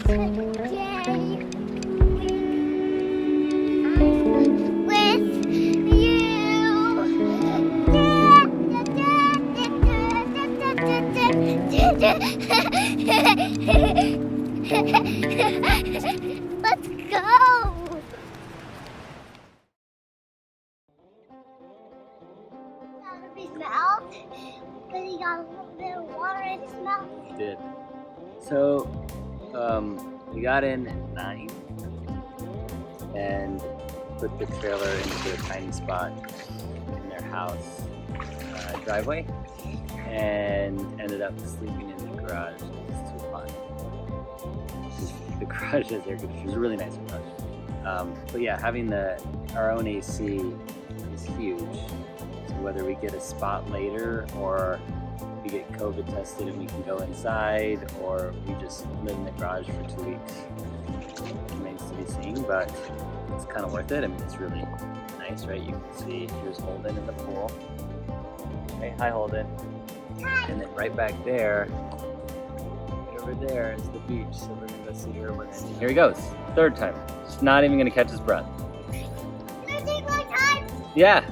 Let's go! Got a big mouth, but he got a little bit of water in his mouth. He did. So, we got in at 9 and put the trailer into a tiny spot in their house driveway and ended up sleeping in the garage. It's too hot. The garage has air conditioning. It's a really nice garage. But yeah, having our own AC is huge. So whether we get a spot later or we get COVID tested and we can go inside, or we just live in the garage for 2 weeks, remains to be seen, but it's kind of worth it. I mean, it's really nice, right? You can see here's Holden in the pool. Hey, hi Holden. Hi. And then right back there, over there is the beach. So we're gonna go see her when here he goes. Third time. Just not even gonna catch his breath. Can I take my time? Yeah.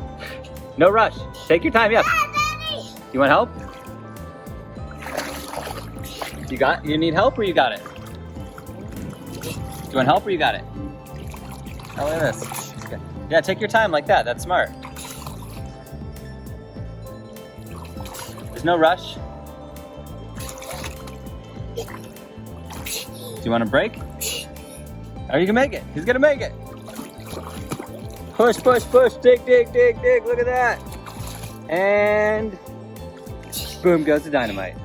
No rush. Take your time, yes. Daddy! You want help? You need help or you got it? Do you want help or you got it? Oh, look at this. Okay. Yeah, take your time like that. That's smart. There's no rush. Do you want a break? Oh, you can make it. He's gonna make it. Push, push, push. Dig, dig, dig, dig. Look at that. And boom goes the dynamite.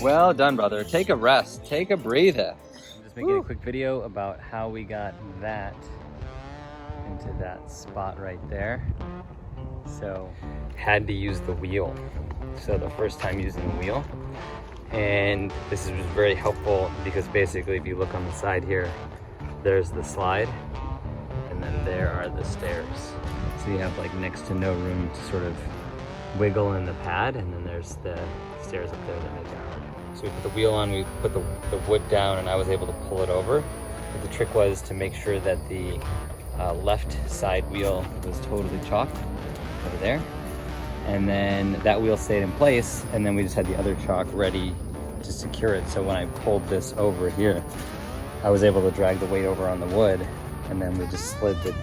Well done, brother. Take a rest. Take a breather. I'm just making a quick video about how we got that into that spot right there. So, had to use the wheel. So the first time using the wheel. And this was very helpful because basically if you look on the side here, there's the slide and then there are the stairs. So you have like next to no room to sort of wiggle in the pad, and then there's the stairs up there that make it hard. So we put the wheel on, we put the wood down, and I was able to pull it over. But the trick was to make sure that the left side wheel was totally chalked over there. And then that wheel stayed in place, and then we just had the other chalk ready to secure it. So when I pulled this over here, I was able to drag the weight over on the wood, and then we just slid the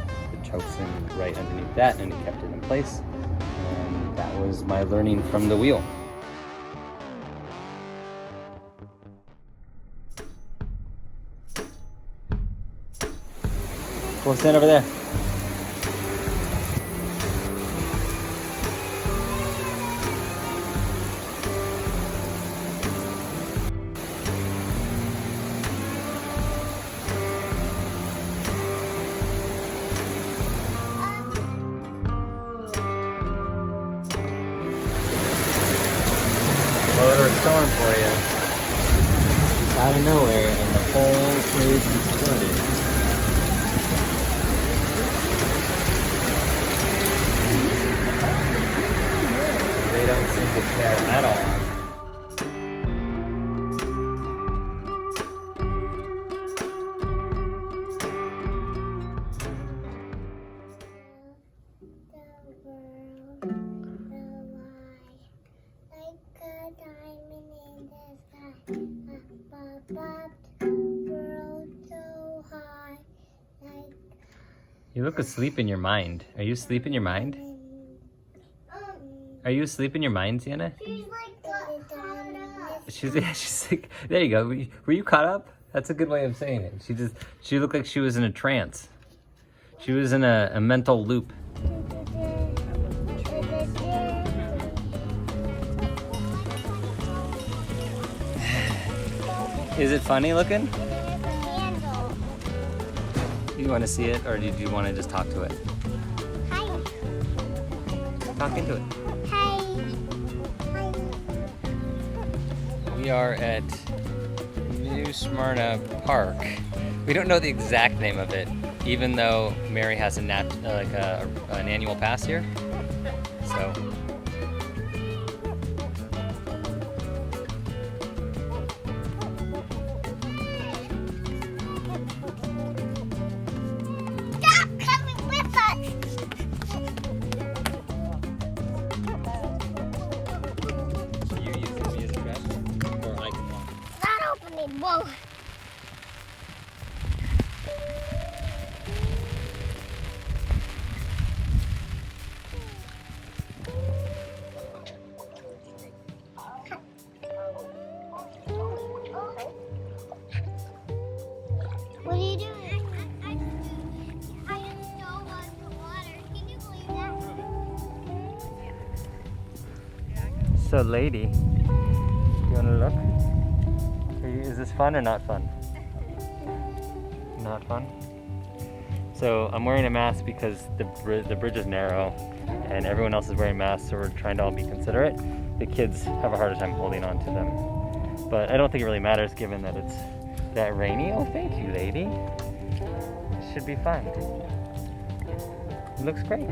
chokes in right underneath that, and it kept it in place. And that was my learning from the wheel. We'll stand over there. Motor storm for you. It's out of nowhere and the whole place is flooded. They don't seem to care at all. You look asleep in your mind. Are you asleep in your mind? Are you asleep in your mind, Sienna? She's like caught up. She's like, there you go. Were you caught up? That's a good way of saying it. She looked like she was in a trance. She was in a mental loop. Is it funny looking? You want to see it, or do you want to just talk to it? Hi. Talk into it. Hi. We are at New Smyrna Park. We don't know the exact name of it, even though Mary has an annual pass here. So. Whoa. What are you doing? I just dove under water. Can you believe that? So, lady, you want to look? Is this fun or not fun? Not fun? So I'm wearing a mask because the bridge is narrow and everyone else is wearing masks, so we're trying to all be considerate. The kids have a harder time holding on to them. But I don't think it really matters given that it's that rainy. Oh, thank you, lady. It should be fun. It looks great.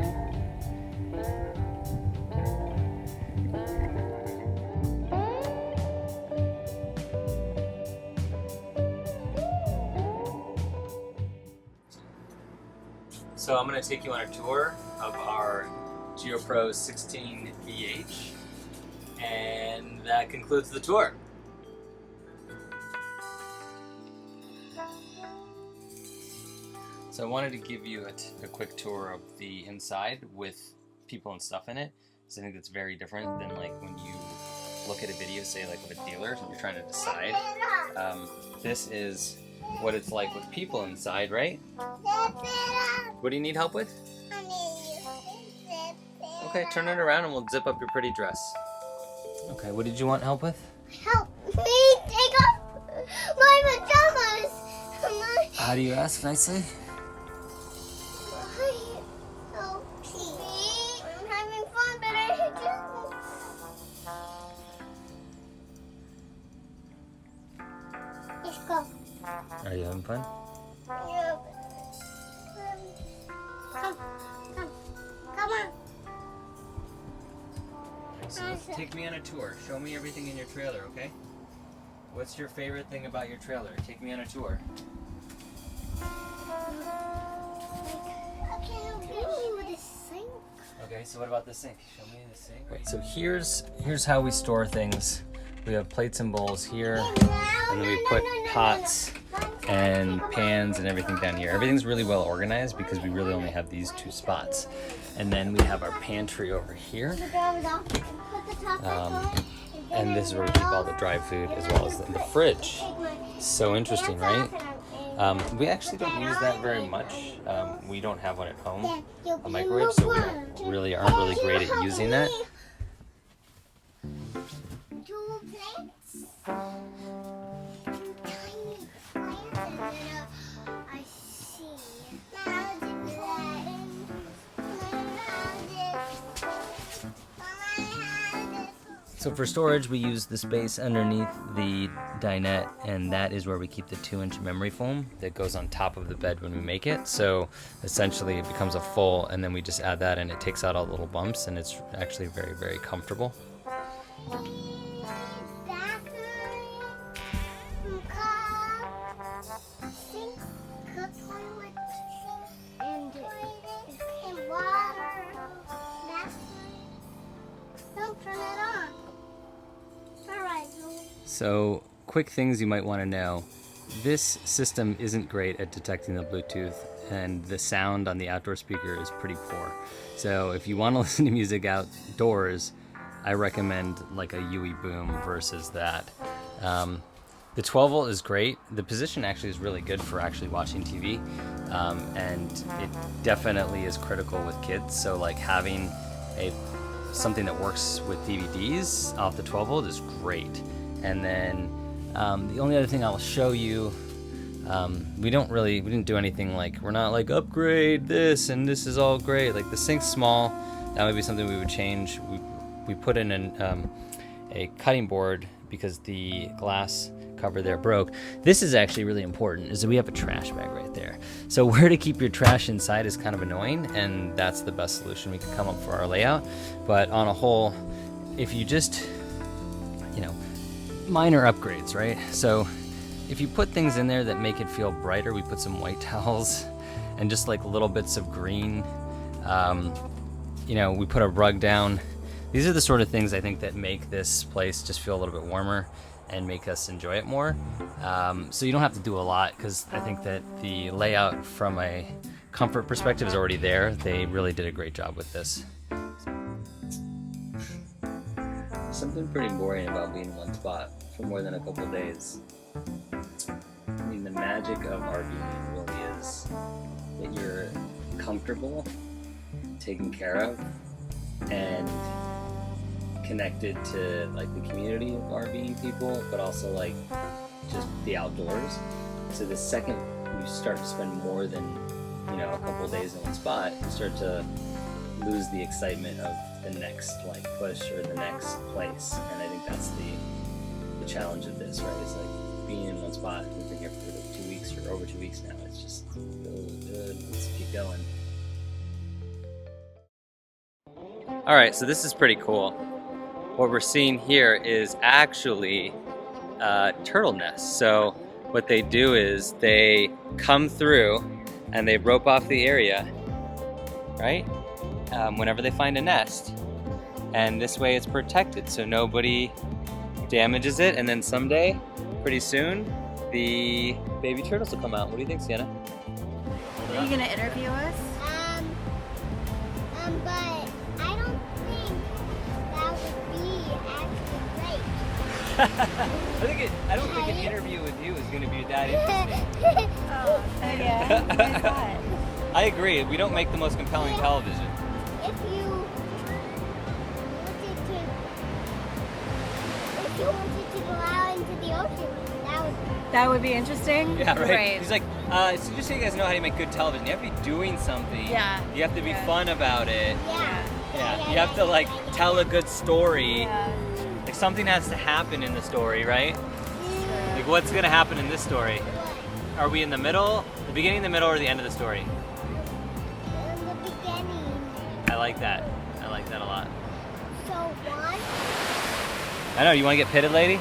So I'm going to take you on a tour of our Geo Pro 16 VH, and that concludes the tour. So I wanted to give you a quick tour of the inside with people and stuff in it, because I think that's very different than like when you look at a video, say like with a dealer, and you're trying to decide. This is what it's like with people inside, right? What do you need help with? Okay, turn it around and we'll zip up your pretty dress. Okay, what did you want help with? Help me take off my pajamas. How do you ask nicely? Help me. I'm having fun, but I just... Let's go. Are you having fun? Yeah. Come on. So let's take me on a tour. Show me everything in your trailer, okay? What's your favorite thing about your trailer? Take me on a tour. Okay, so what about the sink? Show me the sink. Right, so here's how we store things. We have plates and bowls here, and then we put pots and pans and everything down here. Everything's really well organized because we really only have these two spots. And then we have our pantry over here. And this is where we keep all the dry food as well as the fridge. So interesting, right? We actually don't use that very much. We don't have one at home, a microwave, so we aren't really great at using that. So for storage, we use the space underneath the dinette, and that is where we keep the 2-inch memory foam that goes on top of the bed when we make it. So essentially it becomes a full, and then we just add that and it takes out all the little bumps, and it's actually very, very comfortable. So, quick things you might want to know. This system isn't great at detecting the Bluetooth, and the sound on the outdoor speaker is pretty poor. So if you want to listen to music outdoors, I recommend like a UE Boom versus that. The 12 volt is great. The position actually is really good for actually watching TV, and it definitely is critical with kids. So like having something that works with DVDs off the 12 volt is great. And then the only other thing I'll show you, we didn't do anything like, we're not like upgrade this and this is all great. Like the sink's small, that would be something we would change. We put in a cutting board because the glass cover there broke. This is actually really important, is that we have a trash bag right there. So where to keep your trash inside is kind of annoying, and that's the best solution we could come up for our layout. But on a whole, if you just, minor upgrades, right? So if you put things in there that make it feel brighter, we put some white towels and just like little bits of green. We put a rug down. These are the sort of things I think that make this place just feel a little bit warmer. and make us enjoy it more. So you don't have to do a lot, because I think that the layout from a comfort perspective is already there. They really did a great job with this. Something pretty boring about being in one spot for more than a couple of days. I mean, the magic of RVing really is that you're comfortable, taken care of, and connected to like the community of RVing people, but also like just the outdoors. So the second you start to spend more than, you know, a couple of days in one spot, you start to lose the excitement of the next like push or the next place. And I think that's the challenge of this, right? Is like being in one spot. We've been here for like 2 weeks or over 2 weeks now. It's just really good. Let's keep going. All right, so this is pretty cool. What we're seeing here is actually turtle nests. So what they do is they come through and they rope off the area, right? Whenever they find a nest, and this way it's protected so nobody damages it, and then someday, pretty soon, the baby turtles will come out. What do you think, Sienna? Are you gonna interview us? But I don't think that would be actually great. I don't think an interview with you is going to be that interesting. Oh yeah. Why is that? I agree. We don't make the most compelling television. If you wanted to go out into the ocean, That would be interesting. Yeah, right. He's like, so just so you guys know how to make good television, you have to be doing something. Yeah. You have to be fun about it. yeah. You have to like tell a good story. Yeah. Like something has to happen in the story, right? Like what's gonna happen in this story? Are we in the middle, the beginning, the middle, or the end of the story? In the beginning. I like that. I like that a lot. So one. I know. You want to get pitted, lady? No.